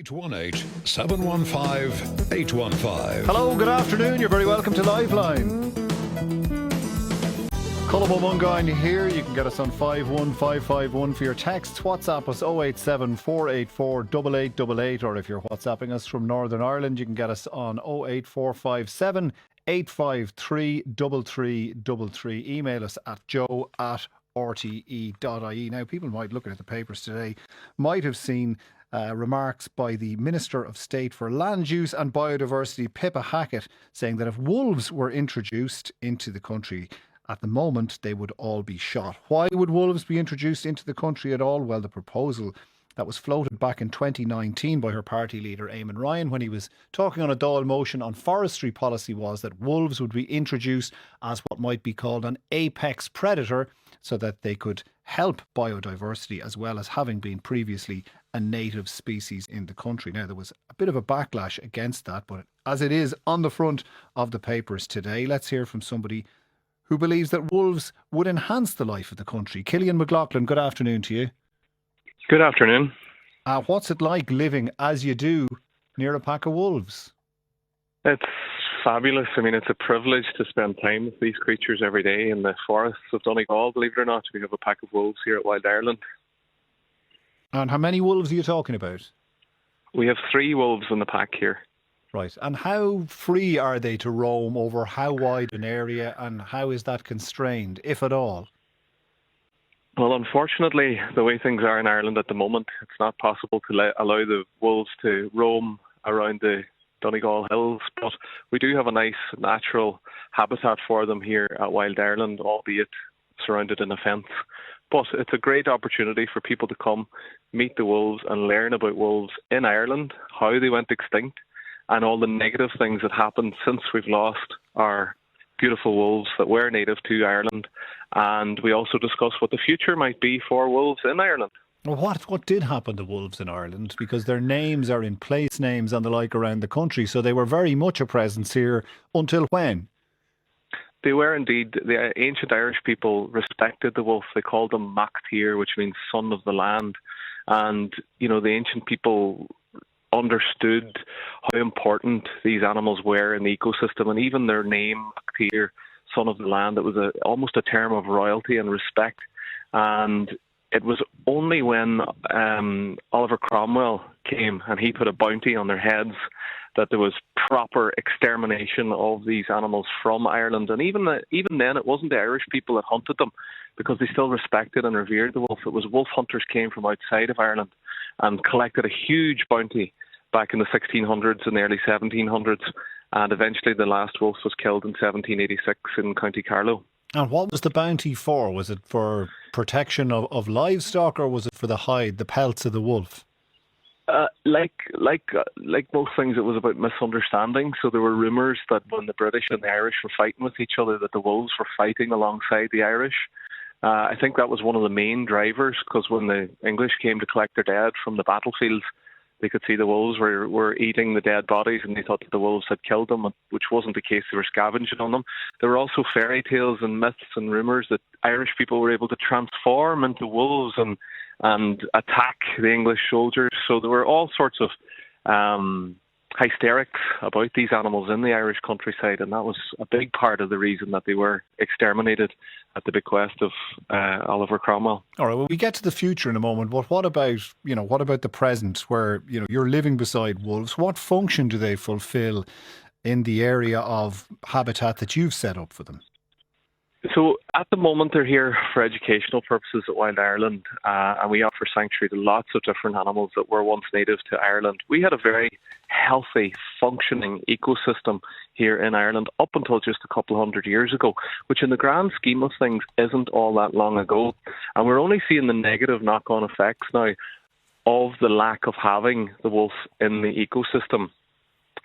818-715-815. Hello, good afternoon. You're very welcome to Liveline. Colm Ó Mongain here. You can get us on 51551 for your texts. WhatsApp us 087 484 8888, or if you're WhatsApping us from Northern Ireland, you can get us on 08457 853 3333. Email us at joe@rte.ie. Now, people might, looking at the papers today, might have seen remarks by the Minister of State for Land Use and Biodiversity, Pippa Hackett, saying that if wolves were introduced into the country at the moment, they would all be shot. Why would wolves be introduced into the country at all? Well, the proposal that was floated back in 2019 by her party leader, Eamon Ryan, when he was talking on a Dáil motion on forestry policy, was that wolves would be introduced as what might be called an apex predator, so that they could help biodiversity as well as having been previously a native species in the country. Now, there was a bit of a backlash against that, but as it is on the front of the papers today, let's hear from somebody who believes that wolves would enhance the life of the country. Killian McLaughlin, good afternoon to you. Good afternoon. What's it like living as you do near a pack of wolves? It's fabulous. I mean, it's a privilege to spend time with these creatures every day in the forests of Donegal. Believe it or not, we have a pack of wolves here at Wild Ireland. And how many wolves are you talking about? We have 3 wolves in the pack here. Right. And how free are they to roam over how wide an area, and how is that constrained, if at all? Well, unfortunately, the way things are in Ireland at the moment, it's not possible to allow the wolves to roam around the Donegal Hills, but we do have a nice natural habitat for them here at Wild Ireland, albeit surrounded in a fence. But it's a great opportunity for people to come, meet the wolves and learn about wolves in Ireland, how they went extinct, and all the negative things that happened since we've lost our beautiful wolves that were native to Ireland. And we also discuss what the future might be for wolves in Ireland. Well, what did happen to wolves in Ireland? Because their names are in place names and the like around the country, so they were very much a presence here until when? They were indeed. The ancient Irish people respected the wolf. They called them Mac Tír, which means son of the land. And, you know, the ancient people understood how important these animals were in the ecosystem, and even their name, Mac Tír, son of the land, it was almost a term of royalty and respect. And it was only when Oliver Cromwell came and he put a bounty on their heads that there was proper extermination of these animals from Ireland. And even then, it wasn't the Irish people that hunted them, because they still respected and revered the wolf. It was wolf hunters came from outside of Ireland and collected a huge bounty back in the 1600s and the early 1700s. And eventually the last wolf was killed in 1786 in County Carlow. And what was the bounty for? Was it for protection of livestock, or was it for the hide, the pelts of the wolf? Like most things, it was about misunderstanding. So there were rumours that when the British and the Irish were fighting with each other, that the wolves were fighting alongside the Irish. I think that was one of the main drivers, because when the English came to collect their dead from the battlefields, they could see the wolves were eating the dead bodies, and they thought that the wolves had killed them, which wasn't the case. They were scavenging on them. There were also fairy tales and myths and rumours that Irish people were able to transform into wolves and attack the English soldiers. So there were all sorts of hysterics about these animals in the Irish countryside, and that was a big part of the reason that they were exterminated at the bequest of Oliver Cromwell. All right, well, we get to the future in a moment, but what about the present, where you're living beside wolves? What function do they fulfil in the area of habitat that you've set up for them? So at the moment, they're here for educational purposes at Wild Ireland, and we offer sanctuary to lots of different animals that were once native to Ireland. We had a very healthy, functioning ecosystem here in Ireland up until just a couple of hundred years ago, which in the grand scheme of things isn't all that long ago. And we're only seeing the negative knock-on effects now of the lack of having the wolf in the ecosystem.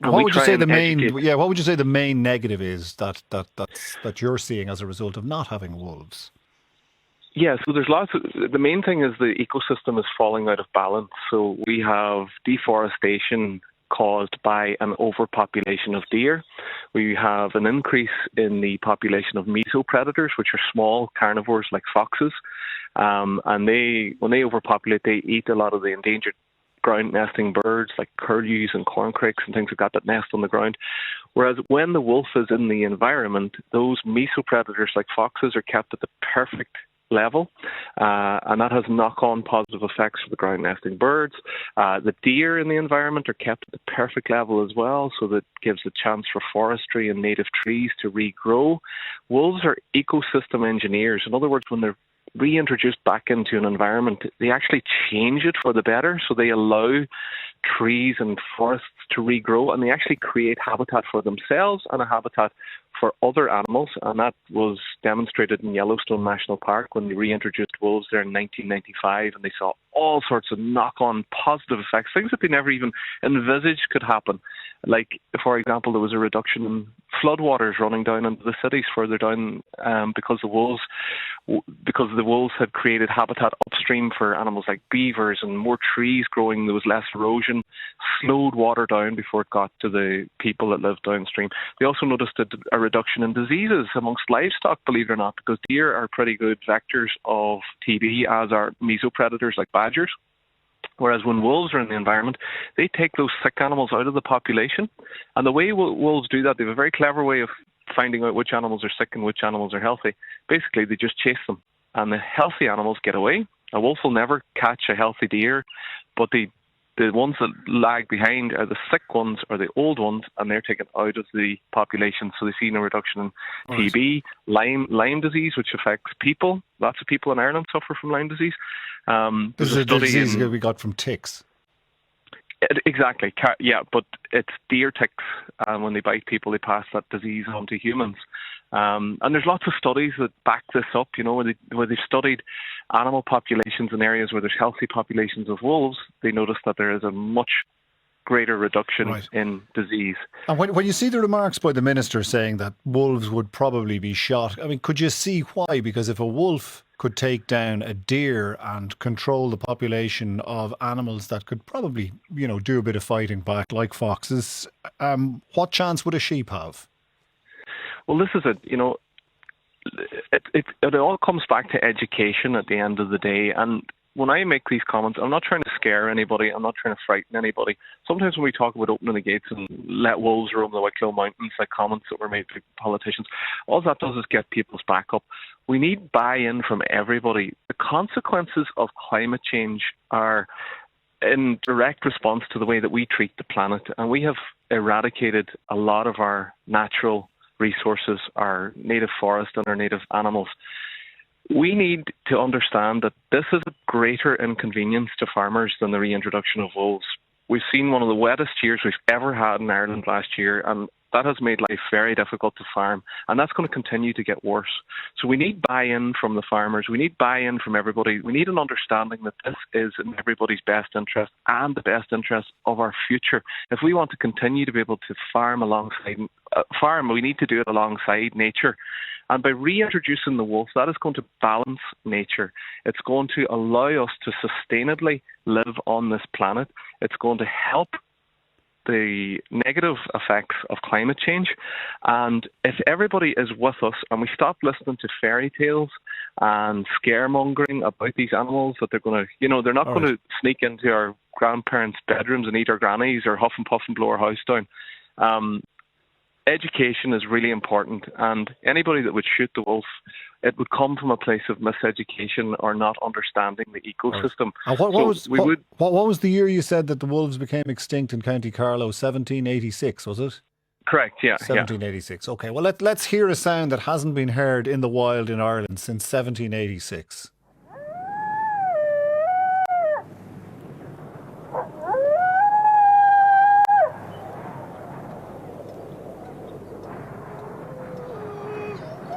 What would you say the main? Yeah, what would you say the main negative is that you're seeing as a result of not having wolves? Yeah, so there's lots of. The main thing is the ecosystem is falling out of balance. So we have deforestation caused by an overpopulation of deer. We have an increase in the population of mesopredators, which are small carnivores like foxes, and when they overpopulate, they eat a lot of the endangered ground nesting birds like curlews and corncrakes and things like that nest on the ground. Whereas when the wolf is in the environment, those mesopredators like foxes are kept at the perfect level, and that has knock-on positive effects for the ground nesting birds. The deer in the environment are kept at the perfect level as well, so that gives a chance for forestry and native trees to regrow. Wolves are ecosystem engineers. In other words, when they're reintroduced back into an environment, they actually change it for the better, so they allow trees and forests to regrow, and they actually create habitat for themselves and a habitat for other animals. And that was demonstrated in Yellowstone National Park when they reintroduced wolves there in 1995, and they saw all sorts of knock-on positive effects, things that they never even envisaged could happen. Like, for example, there was a reduction in floodwaters running down into the cities further down because the wolves had created habitat upstream for animals like beavers, and more trees growing. There was less erosion, slowed water down before it got to the people that lived downstream. They also noticed a reduction in diseases amongst livestock, believe it or not, because deer are pretty good vectors of TB, as are mesopredators like badgers. Whereas when wolves are in the environment, they take those sick animals out of the population. And the way wolves do that, they have a very clever way of finding out which animals are sick and which animals are healthy. Basically, they just chase them, and the healthy animals get away. A wolf will never catch a healthy deer, but the ones that lag behind are the sick ones or the old ones, and they're taken out of the population. So they see no reduction in TB, Lyme disease, which affects people. Lots of people in Ireland suffer from Lyme disease. This is a disease that we got from ticks. Exactly, yeah, but it's deer ticks. When they bite people, they pass that disease on to humans. And there's lots of studies that back this up, where they've studied animal populations in areas where there's healthy populations of wolves. They noticed that there is a much greater reduction in disease. And when you see the remarks by the minister saying that wolves would probably be shot, I mean, could you see why? Because if a wolf could take down a deer and control the population of animals that could probably, do a bit of fighting back, like foxes, what chance would a sheep have? Well, this is it all comes back to education at the end of the day. And when I make these comments, I'm not trying to scare anybody. I'm not trying to frighten anybody. Sometimes when we talk about opening the gates and let wolves roam the Wicklow Mountains, like comments that were made by politicians, all that does is get people's back up. We need buy-in from everybody. The consequences of climate change are in direct response to the way that we treat the planet. And we have eradicated a lot of our natural resources, our native forest and our native animals. We need to understand that this is a greater inconvenience to farmers than the reintroduction of wolves. We've seen one of the wettest years we've ever had in Ireland last year, and that has made life very difficult to farm, and that's going to continue to get worse. So we need buy-in from the farmers. We need buy-in from everybody. We need an understanding that this is in everybody's best interest and the best interest of our future. If we want to continue to be able to farm, we need to do it alongside nature. And by reintroducing the wolf, that is going to balance nature. It's going to allow us to sustainably live on this planet. It's going to help the negative effects of climate change. And if everybody is with us and we stop listening to fairy tales and scaremongering about these animals, that they're going to, they're not going to sneak into our grandparents' bedrooms and eat our grannies or huff and puff and blow our house down. Education is really important, and anybody that would shoot the wolf, it would come from a place of miseducation or not understanding the ecosystem. And what was the year you said that the wolves became extinct in County Carlow? 1786, was it? Correct, yeah. 1786. Yeah. Okay, well, let's hear a sound that hasn't been heard in the wild in Ireland since 1786.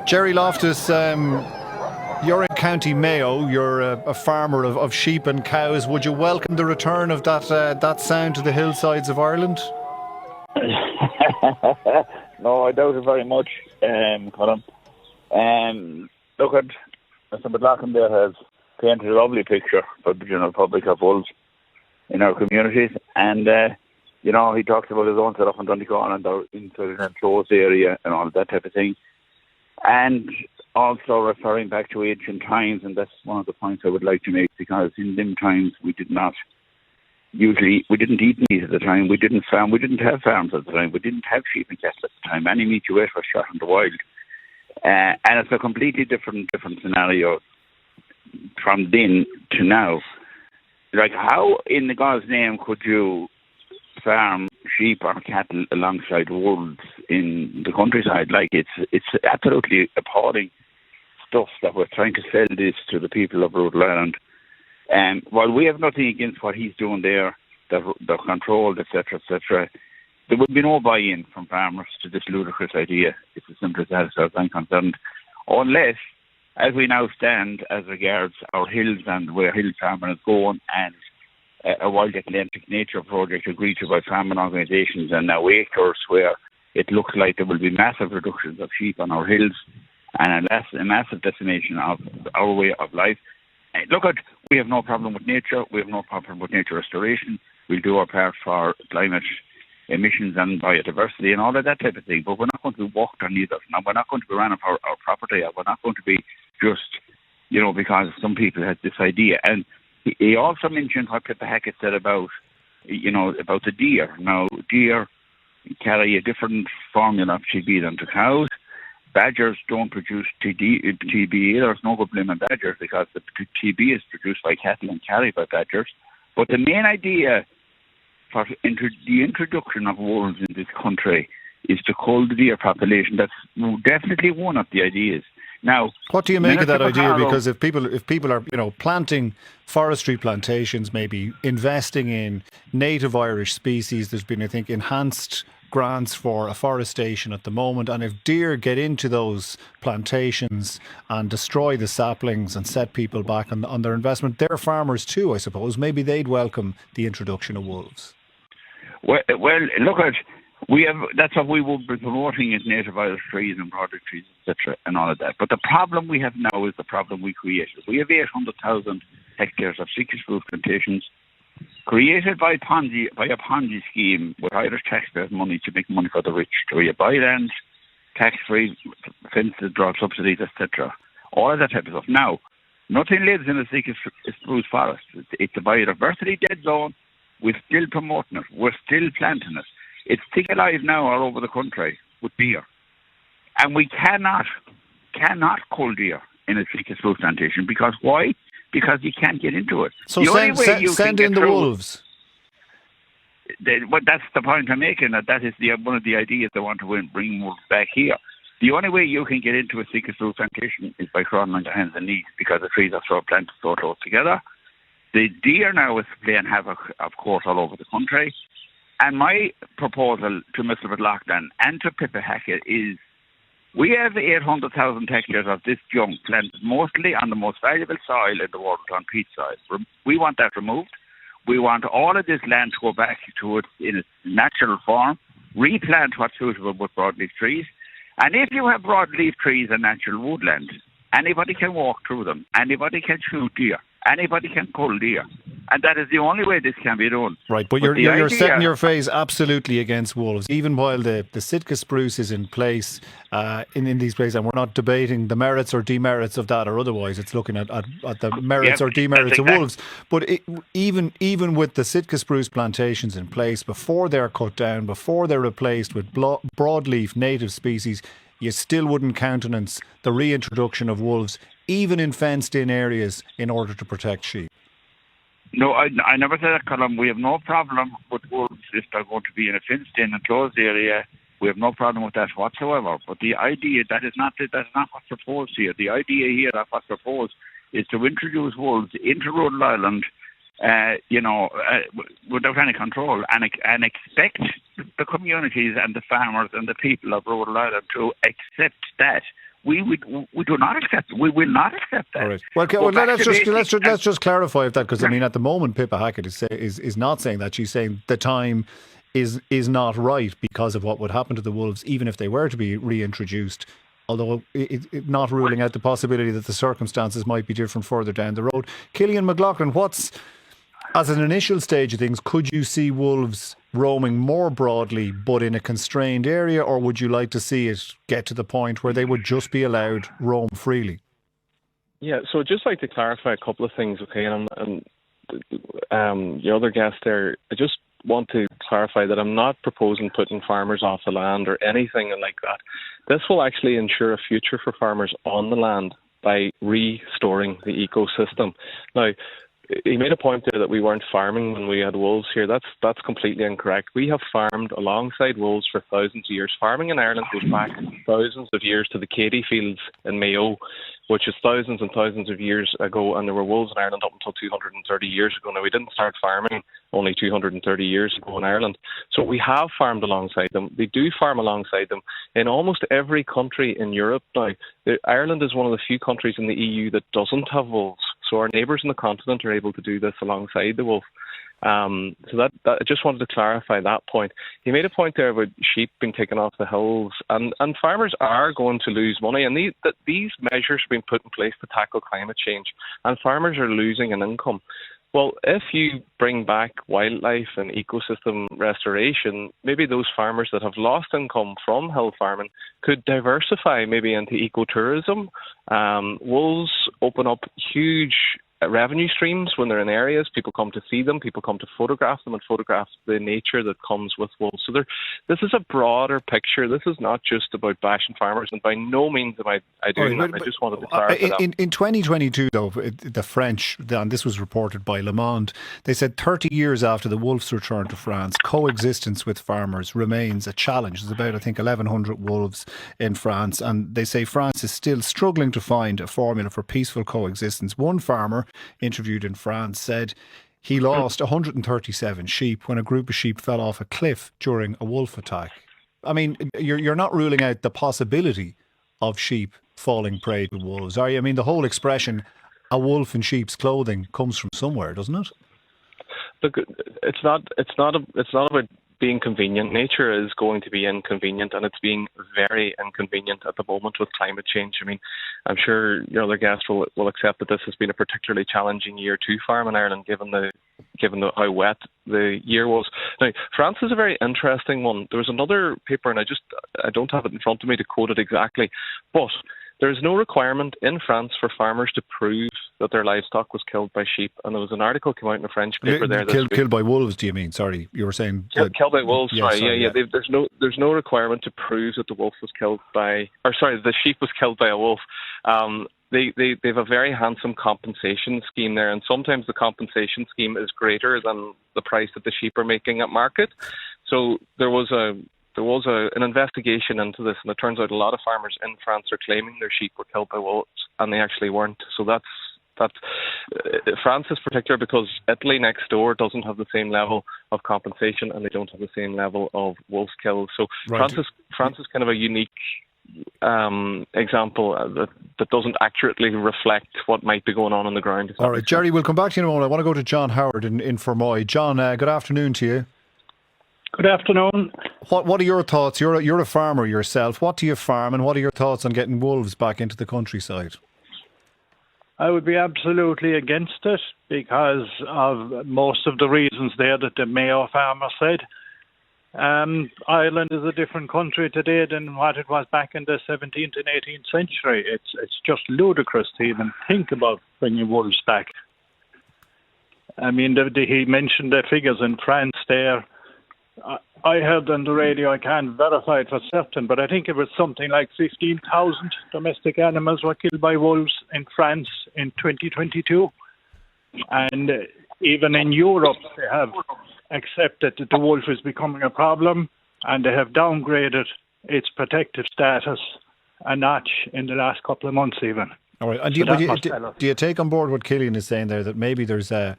Jerry Loftus, you're in County Mayo. You're a farmer of sheep and cows. Would you welcome the return of that sound to the hillsides of Ireland? No, I doubt it very much, Colm. Look at Mr. McLaughlin there has painted a lovely picture for the general public of wolves in our communities, and he talks about his own set up in Donegal and into an enclosed area and all that type of thing. And also referring back to ancient times, and that's one of the points I would like to make, because in them times we did not usually we didn't eat meat at the time. We didn't farm. We didn't have farms at the time. We didn't have sheep and cattle at the time. Any meat you ate was shot in the wild, and it's a completely different scenario from then to now. Like, how in the God's name could you farm sheep or cattle alongside wolves in the countryside? Like, it's absolutely appalling stuff that we're trying to sell this to the people of Rhode Island. And while we have nothing against what he's doing there, they're controlled, etc., etc., there would be no buy-in from farmers to this ludicrous idea. It's as simple as that, as far as I'm concerned. Unless, as we now stand, as regards our hills and where hill farming is going, and a Wild Atlantic Nature project agreed to by farming organisations, and now acres where it looks like there will be massive reductions of sheep on our hills, and a massive decimation of our way of life. Look, we have no problem with nature. We have no problem with nature restoration. We'll do our part for climate emissions and biodiversity and all of that type of thing. But we're not going to be walked on either. Now, we're not going to be ran off our property. We're not going to be just, because some people had this idea. And he also mentioned what Pippa Hackett said about the deer. Now, deer carry a different formula of TB than to cows. Badgers don't produce TB either. There's no good blaming badgers because the TB is produced by cattle and carried by badgers. But the main idea for the introduction of wolves in this country is to cull the deer population. That's definitely one of the ideas. Now, what do you make of that idea? Because if people are planting forestry plantations, maybe investing in native Irish species, there's been, I think, enhanced grants for afforestation at the moment, and if deer get into those plantations and destroy the saplings and set people back on their investment, they're farmers too, I suppose. Maybe they'd welcome the introduction of wolves. Well, look at that's what we will be promoting is native Irish trees and product trees, etc., and all of that. But the problem we have now is the problem we created. We have 800,000 hectares of citrus fruit plantations created by a Ponzi scheme with Irish taxpayers' money to make money for the rich, where you buy land, tax-free, fences, drop subsidies, etc. All of that type of stuff. Now, nothing lives in a citrus spruce forest. It's a biodiversity dead zone. We're still promoting it. We're still planting it. It's still alive now all over the country with deer. And we cannot cull deer in a citrus spruce plantation because why? Because you can't get into it. So send in the wolves. But that's the point I'm making. That is one of the ideas they want to bring wolves back here. The only way you can get into a citrus fruit plantation is by crawling on your hands and knees because the trees are so planted so close together. The deer now is playing havoc, of course, all over the country. And my proposal to Mr. McLaughlin and to Pippa Hackett is we have 800,000 hectares of this junk planted mostly on the most valuable soil in the world, on peat soil. We want that removed. We want all of this land to go back to it in its natural form, replant what's suitable with broadleaf trees. And if you have broadleaf trees and natural woodland, anybody can walk through them. Anybody can shoot deer. Anybody can cull deer. And that is the only way this can be done. Right, but you're setting your face absolutely against wolves, even while the Sitka spruce is in place in these places, and we're not debating the merits or demerits of that or otherwise. It's looking at the merits or demerits of wolves. But even with the Sitka spruce plantations in place, before they're cut down, before they're replaced with broadleaf native species, you still wouldn't countenance the reintroduction of wolves, even in fenced-in areas, in order to protect sheep. No, I never said that, Colm. We have no problem with wolves if they're going to be in a fenced-in and closed area. We have no problem with that whatsoever. But the idea, that's not what's proposed here. The idea here that what's proposed is to introduce wolves into Rhode Island, without any control, and expect the communities and the farmers and the people of Rhode Island to accept that. We do not accept. We will not accept that. All right. Well, let's just clarify that, because I mean, at the moment, Pippa Hackett is not saying that. She's saying the time is not right because of what would happen to the wolves, even if they were to be reintroduced. Although it not ruling out the possibility that the circumstances might be different further down the road. Killian McLaughlin, as an initial stage of things, could you see wolves roaming more broadly but in a constrained area, or would you like to see it get to the point where they would just be allowed roam freely? Yeah, so I'd just like to clarify a couple of things, okay? And your other guest there, I just want to clarify that I'm not proposing putting farmers off the land or anything like that. This will actually ensure a future for farmers on the land by restoring the ecosystem. Now, he made a point there that we weren't farming when we had wolves here. That's completely incorrect. We have farmed alongside wolves for thousands of years. Farming in Ireland goes back thousands of years to the Katy fields in Mayo, which is thousands and thousands of years ago, and there were wolves in Ireland up until 230 years ago. Now, we didn't start farming only 230 years ago in Ireland. So we have farmed alongside them. They do farm alongside them in almost every country in Europe now. Ireland is one of the few countries in the EU that doesn't have wolves. So our neighbours on the continent are able to do this alongside the wolf. So that I just wanted to clarify that point. He made a point there about sheep being taken off the hills, and farmers are going to lose money, and these measures are being put in place to tackle climate change, and farmers are losing an income. Well, if you bring back wildlife and ecosystem restoration, maybe those farmers that have lost income from hill farming could diversify maybe into ecotourism. Wolves open up huge revenue streams when they're in areas. People come to see them, people come to photograph them and photograph the nature that comes with wolves. So this is a broader picture. This is not just about bashing farmers, and by no means am I doing that. I just wanted to clarify that. In 2022, though, the French, and this was reported by Le Monde, they said 30 years after the wolves returned to France, coexistence with farmers remains a challenge. There's about, I think, 1,100 wolves in France, and they say France is still struggling to find a formula for peaceful coexistence. One farmer interviewed in France said he lost 137 sheep when a group of sheep fell off a cliff during a wolf attack. I mean, you're not ruling out the possibility of sheep falling prey to wolves, are you? I mean, the whole expression, a wolf in sheep's clothing, comes from somewhere, doesn't it? Look, it's not about being convenient. Nature is going to be inconvenient, and it's being very inconvenient at the moment with climate change. I mean, I'm sure your other guest will accept that this has been a particularly challenging year to farm in Ireland, given how wet the year was. Now, France is a very interesting one. There was another paper, and I don't have it in front of me to quote it exactly, but there is no requirement in France for farmers to prove that their livestock was killed by sheep. And there was an article came out in a French paper there. Killed by wolves, do you mean? Sorry, you were saying... Killed by wolves, yeah. There's no requirement to prove that the wolf was killed by... the sheep was killed by a wolf. They have a very handsome compensation scheme there, and sometimes the compensation scheme is greater than the price that the sheep are making at market. So there was an investigation into this, and it turns out a lot of farmers in France are claiming their sheep were killed by wolves, and they actually weren't. So that's France is particular because Italy next door doesn't have the same level of compensation, and they don't have the same level of wolf kills. So right. France is kind of a unique example that doesn't accurately reflect what might be going on the ground. All right, Jerry, we'll come back to you in a moment. I want to go to John Howard in Fermoy. John, good afternoon to you. Good afternoon. What are your thoughts? You're a farmer yourself. What do you farm, and what are your thoughts on getting wolves back into the countryside? I would be absolutely against it because of most of the reasons there that the Mayo farmer said. Ireland is a different country today than what it was back in the 17th and 18th century. It's just ludicrous to even think about bringing wolves back. I mean, he mentioned the figures in France there. I heard on the radio, I can't verify it for certain, but I think it was something like 15,000 domestic animals were killed by wolves in France in 2022. And even in Europe, they have accepted that the wolf is becoming a problem, and they have downgraded its protective status a notch in the last couple of months even. All right. And do you take on board what Killian is saying there, that maybe there's a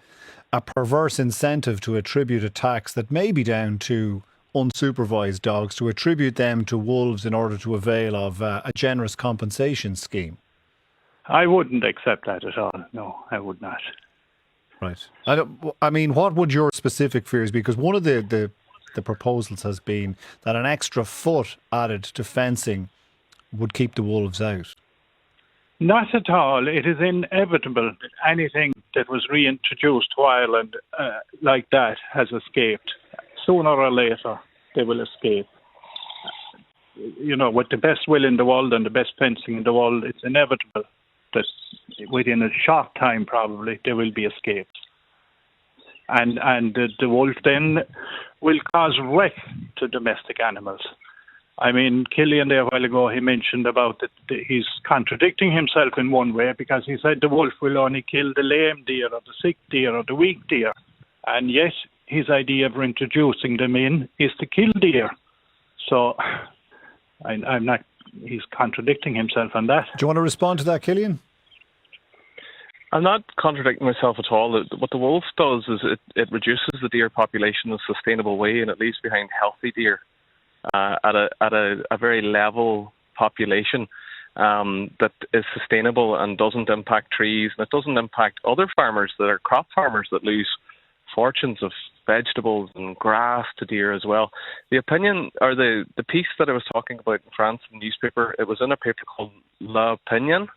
perverse incentive to attribute attacks that may be down to unsupervised dogs, to attribute them to wolves in order to avail of a generous compensation scheme? I wouldn't accept that at all. No, I would not. Right. I mean, what would your specific fears be? Because one of the proposals has been that an extra foot added to fencing would keep the wolves out. Not at all. It is inevitable that anything that was reintroduced to Ireland like that has escaped. Sooner or later, they will escape. You know, with the best will in the world and the best fencing in the world, it's inevitable that within a short time, probably, there will be escapes. and the wolf then will cause wreck to domestic animals. I mean, Killian there a while ago, he mentioned about that he's contradicting himself in one way, because he said the wolf will only kill the lame deer or the sick deer or the weak deer. And yet his idea of introducing them in is to kill deer. So I'm not, he's contradicting himself on that. Do you want to respond to that, Killian? I'm not contradicting myself at all. What the wolf does is it reduces the deer population in a sustainable way, and it leaves behind healthy deer at a very level population that is sustainable and doesn't impact trees, and it doesn't impact other farmers that are crop farmers that lose fortunes of vegetables and grass to deer as well. The opinion, or the piece that I was talking about in France in the newspaper, it was in a paper called L'Opinion,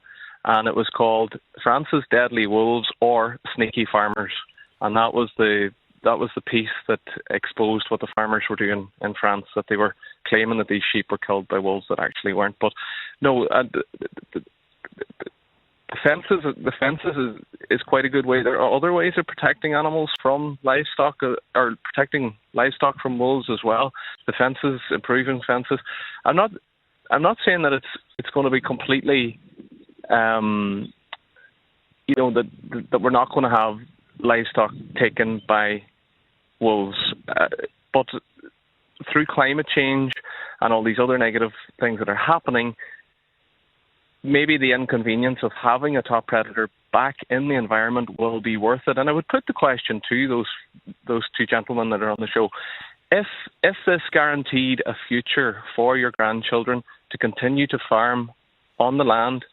and it was called France's Deadly Wolves or Sneaky Farmers. And that was the piece that exposed what the farmers were doing in France, that they were claiming that these sheep were killed by wolves that actually weren't. But no, the fences is quite a good way. There are other ways of protecting animals from livestock, or protecting livestock from wolves as well. The fences, improving fences. I'm not saying that it's going to be completely, that we're not going to have livestock taken by wolves, but through climate change and all these other negative things that are happening, maybe the inconvenience of having a top predator back in the environment will be worth it. And I would put the question to those two gentlemen that are on the show: if this guaranteed a future for your grandchildren to continue to farm on the land,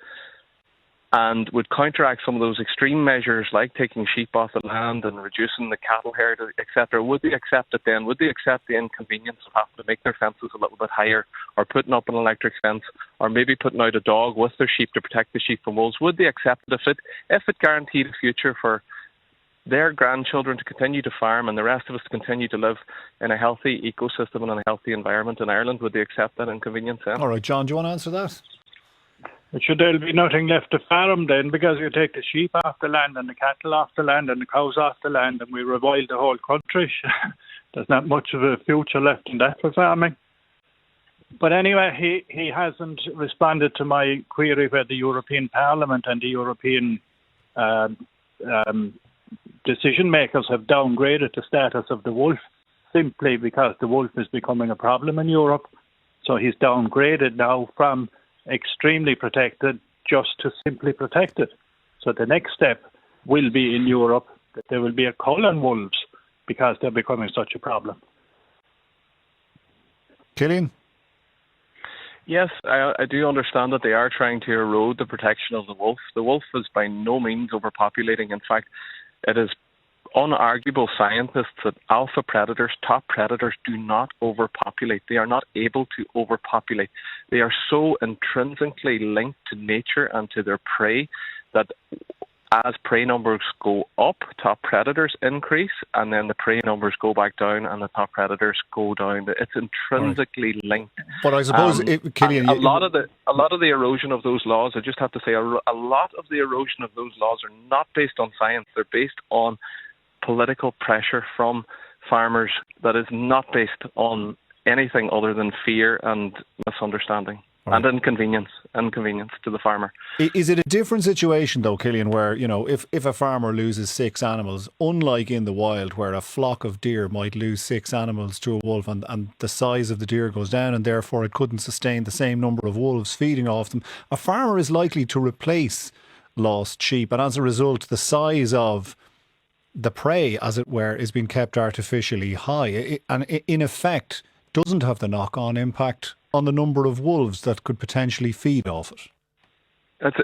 and would counteract some of those extreme measures like taking sheep off the land and reducing the cattle herd, etc., would they accept it then? Would they accept the inconvenience of having to make their fences a little bit higher, or putting up an electric fence, or maybe putting out a dog with their sheep to protect the sheep from wolves? Would they accept it if it guaranteed a future for their grandchildren to continue to farm and the rest of us to continue to live in a healthy ecosystem and in a healthy environment in Ireland? Would they accept that inconvenience then? All right, John, do you want to answer that? There'll be nothing left to farm then, because you take the sheep off the land and the cattle off the land and the cows off the land, and we rewild the whole country. There's not much of a future left in that for farming. But anyway, he hasn't responded to my query where the European Parliament and the European decision makers have downgraded the status of the wolf simply because the wolf is becoming a problem in Europe. So he's downgraded now from extremely protected just to simply protected. So the next step will be in Europe that there will be a cull on wolves because they're becoming such a problem. Killian? Yes, I do understand that they are trying to erode the protection of the wolf. The wolf is by no means overpopulating. In fact, it is unarguable scientists that alpha predators, top predators, do not overpopulate. They are not able to overpopulate. They are so intrinsically linked to nature and to their prey that as prey numbers go up, top predators increase, and then the prey numbers go back down and the top predators go down. It's intrinsically linked. But I suppose, Killian, a lot of the erosion of those laws, I just have to say, a lot of the erosion of those laws are not based on science. They're based on political pressure from farmers that is not based on anything other than fear and misunderstanding. Right. And inconvenience to the farmer. Is it a different situation though, Killian, where, if a farmer loses 6 animals, unlike in the wild where a flock of deer might lose 6 animals to a wolf and the size of the deer goes down and therefore it couldn't sustain the same number of wolves feeding off them, a farmer is likely to replace lost sheep, and as a result the size of the prey, as it were, is being kept artificially high, and in effect doesn't have the knock-on impact on the number of wolves that could potentially feed off it.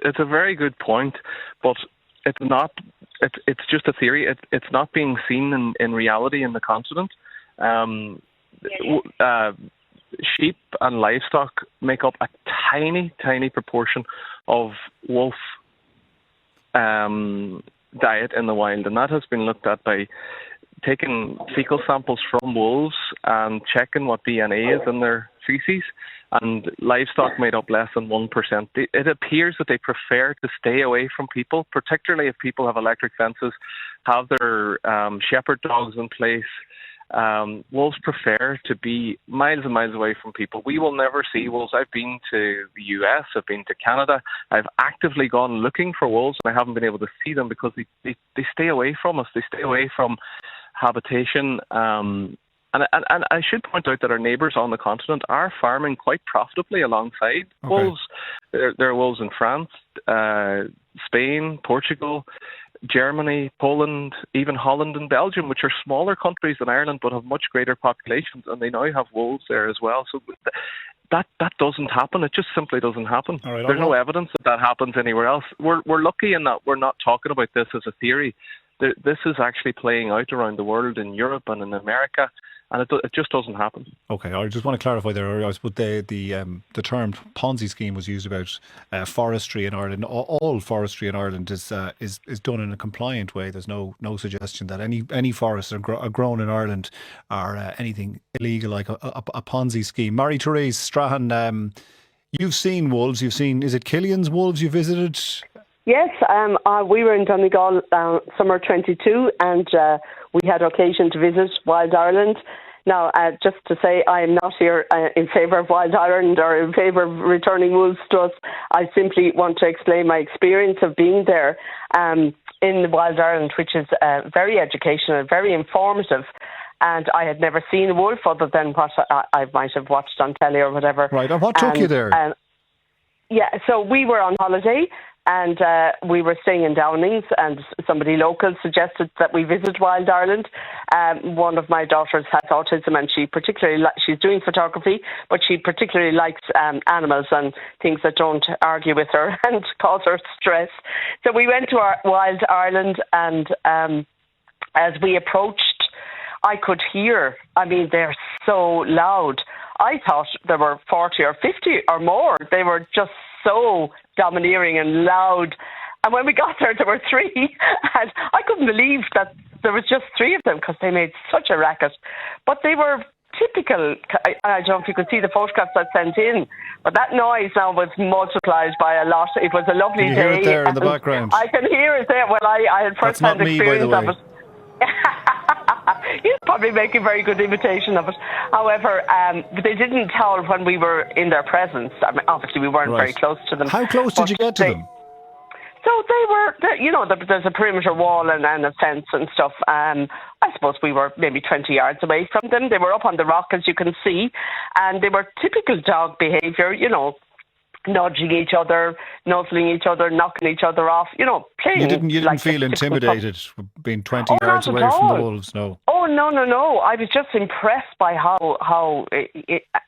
It's a very good point, but it's not. It's just a theory. It's not being seen in reality in the continent. Sheep and livestock make up a tiny proportion of wolf diet in the wild, and that has been looked at by taking fecal samples from wolves and checking what DNA is in their feces, and livestock made up less than 1%. It appears that they prefer to stay away from people, particularly if people have electric fences, have their shepherd dogs in place. Wolves prefer to be miles and miles away from people. We will never see wolves. I've been to the US, I've been to Canada. I've actively gone looking for wolves, and I haven't been able to see them because they stay away from us. They stay away from habitation. And I should point out that our neighbours on the continent are farming quite profitably alongside wolves. There are wolves in France, Spain, Portugal, Germany, Poland, even Holland and Belgium, which are smaller countries than Ireland but have much greater populations, and they now have wolves there as well. So that doesn't happen. It just simply doesn't happen. All right, There's no evidence that happens anywhere else. We're lucky in that we're not talking about this as a theory. This is actually playing out around the world, in Europe and in America, and it just doesn't happen. Okay, I just want to clarify there. I suppose the term Ponzi scheme was used about forestry in Ireland. All forestry in Ireland is done in a compliant way. There's no suggestion that any forests are grown in Ireland are anything illegal like a Ponzi scheme. Marie-Therese Strahan, you've seen wolves. Is it Killian's wolves you visited? Yes, we were in Donegal summer 22, and we had occasion to visit Wild Ireland. Now, just to say, I am not here in favour of Wild Ireland or in favour of returning wolves to us. I simply want to explain my experience of being there in Wild Ireland, which is very educational, very informative. And I had never seen a wolf other than what I might have watched on telly or whatever. Right, and what took you there? So we were on holiday, and we were staying in Downings, and somebody local suggested that we visit Wild Ireland. One of my daughters has autism, and she's doing photography, but she particularly likes animals and things that don't argue with her and cause her stress. So we went to Wild Ireland, and as we approached, I could hear, they're so loud. I thought there were 40 or 50 or more. They were just so domineering and loud. And when we got there were three. And I couldn't believe that there was just three of them because they made such a racket. But they were typical. I don't know if you could see the photographs I sent in, but that noise now was multiplied by a lot. It was a lovely day. Can you hear it there in the background? I can hear it there. Well, I had first-hand experience of it. He's probably making a very good imitation of it. However, they didn't howl when we were in their presence. Obviously, we weren't very close to them. How close did you get to them? So there's a perimeter wall and a fence and stuff. I suppose we were maybe 20 yards away from them. They were up on the rock, as you can see, and they were typical dog behaviour, nudging each other, nuzzling each other, knocking each other off, playing. You didn't feel intimidated being 20 yards away from the wolves, no? Oh, no. I was just impressed by how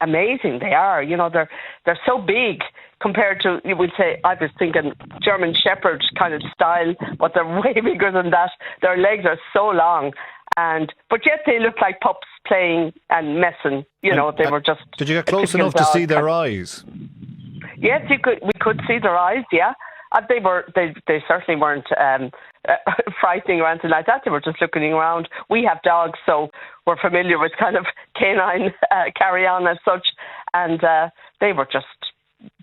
amazing they are. They're so big compared to, you would say, I was thinking German Shepherd kind of style, but they're way bigger than that. Their legs are so long. But yet they look like pups playing and messing. They were just... Did you get close enough to see their eyes? Yes, we could see their eyes, yeah. They certainly weren't frightening or anything like that. They were just looking around. We have dogs, so we're familiar with kind of canine carry-on as such. And they were just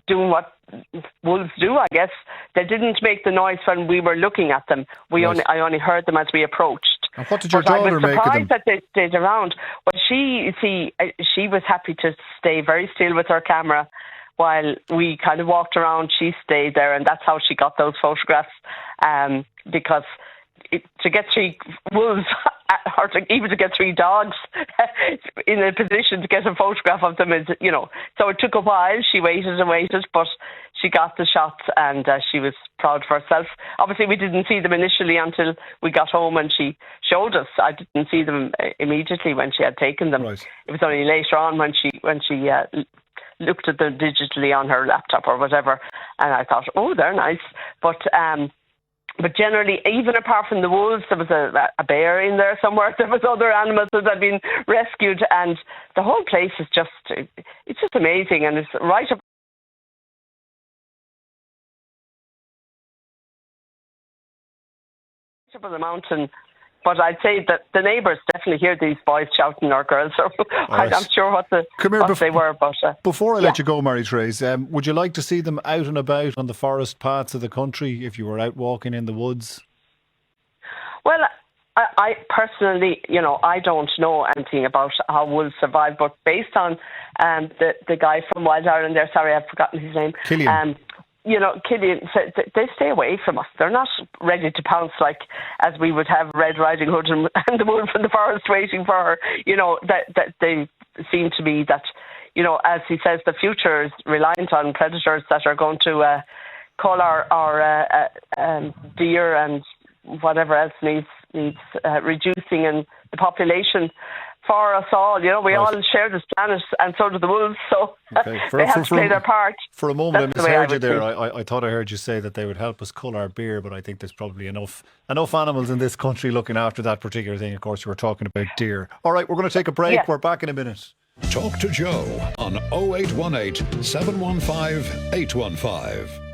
doing what wolves do, I guess. They didn't make the noise when we were looking at them. I only heard them as we approached. And what did your daughter make of them? I was surprised that they stayed around. Well, she was happy to stay very still with her camera while we kind of walked around. She stayed there, and that's how she got those photographs. Because to get three wolves, or even to get three dogs in a position to get a photograph of them is, So it took a while. She waited and waited, but she got the shots, and she was proud of herself. Obviously, we didn't see them initially until we got home and she showed us. I didn't see them immediately when she had taken them. Right. It was only later on when she looked at them digitally on her laptop or whatever, and I thought, oh, they're nice. But generally, even apart from the wolves, there was a bear in there somewhere. There was other animals that had been rescued, and the whole place is it's just amazing, and it's right up on the mountain. But I'd say that the neighbours definitely hear these boys shouting or girls. Or right. I'm sure what they were. But before I let you go, Mary-Therese, would you like to see them out and about on the forest paths of the country if you were out walking in the woods? Well, I personally, I don't know anything about how wolves survive, but based on the guy from Wild Ireland there, sorry, I've forgotten his name. Killian. Killian said they stay away from us. They're not ready to pounce like as we would have Red Riding Hood and the wolf in the forest waiting for her. That they seem to be that, as he says, the future is reliant on predators that are going to call our deer and whatever else needs reducing in the population for us all. We all share this planet, and so do the wolves, so they have to play their part. For a moment, I misheard you there. I thought I heard you say that they would help us cull our beer, but I think there's probably enough animals in this country looking after that particular thing. Of course, you were talking about deer. All right, we're going to take a break. Yeah. We're back in a minute. Talk to Joe on 0818 715 815.